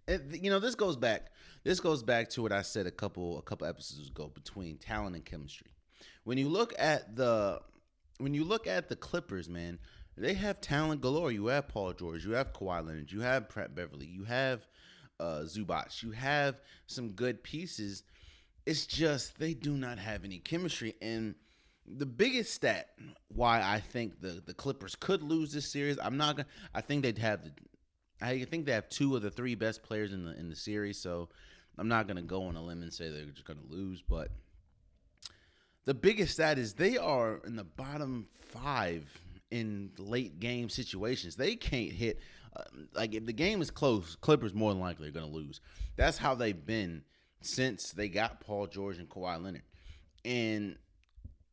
This goes back. This goes back to what I said a couple episodes ago between talent and chemistry. When you look at the when you look at the Clippers, man, they have talent galore. You have Paul George, you have Kawhi Leonard, you have Pratt Beverly, you have Zubac, you have some good pieces. It's just they do not have any chemistry. And the biggest stat why I think the Clippers could lose this series, I'm not gonna. I think they'd have the. I think they have two of the three best players in the series. So I'm not gonna go on a limb and say they're just gonna lose. But the biggest stat is they are in the bottom five in late game situations. They can't hit. Like if the game is close, Clippers more than likely are gonna lose. That's how they've been since they got Paul George and Kawhi Leonard. And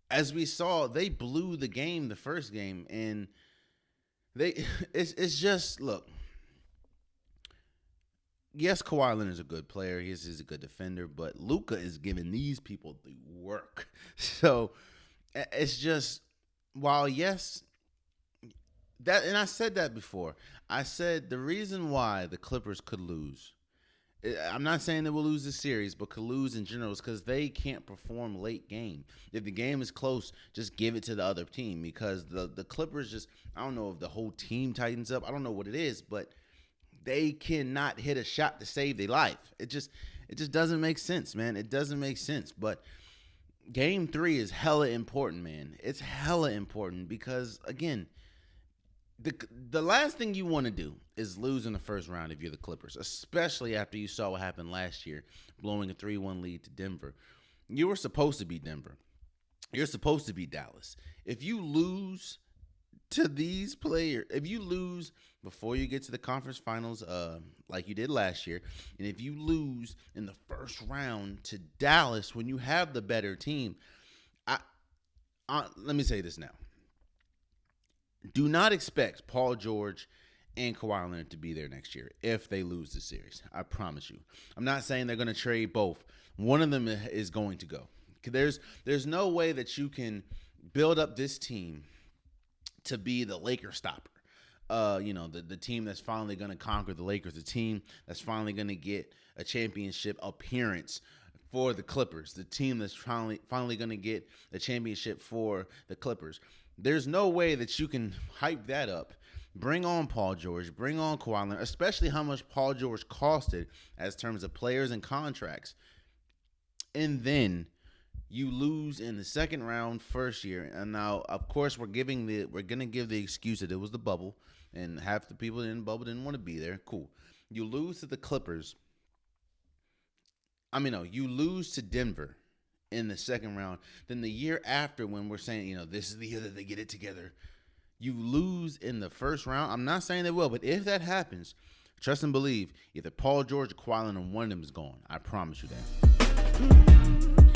as we saw, they blew the game the first game, and they it's just look. Yes, Kawhi Leonard is a good player. He's a good defender, but Luka is giving these people the work. So it's just while yes, that and I said that before. I said the reason why the Clippers could lose. I'm not saying they will lose the series, but could lose in general is because they can't perform late game. If the game is close, just give it to the other team because the Clippers just, I don't know if the whole team tightens up. I don't know what it is, but they cannot hit a shot to save their life. It just doesn't make sense, man. It doesn't make sense. But game 3 is hella important, man. It's hella important because, again, the last thing you want to do is lose in the first round if you're the Clippers, especially after you saw what happened last year, blowing a 3-1 lead to Denver. You were supposed to beat Denver. You're supposed to beat Dallas. If you lose to these players, if you lose before you get to the conference finals like you did last year, and if you lose in the first round to Dallas when you have the better team, let me say this now. Do not expect Paul George and Kawhi Leonard to be there next year if they lose the series. I promise you. I'm not saying they're going to trade both. One of them is going to go. There's no way that you can build up this team to be the Lakers stopper. The team that's finally going to conquer the Lakers, the team that's finally going to get a championship appearance for the Clippers, the team that's finally going to get a championship for the Clippers. There's no way that you can hype that up. Bring on Paul George. Bring on Kawhi Leonard, especially how much Paul George costed as terms of players and contracts. And then you lose in the second round first year. And now, of course, we're going to give the excuse that it was the bubble, and half the people in the bubble didn't want to be there. Cool. You lose to the Clippers. You lose to Denver in the second round. Then the year after, when we're saying, this is the year that they get it together, you lose in the first round. I'm not saying they will, but if that happens, trust and believe, either Paul George or Kawhi Leonard, one of them is gone. I promise you that.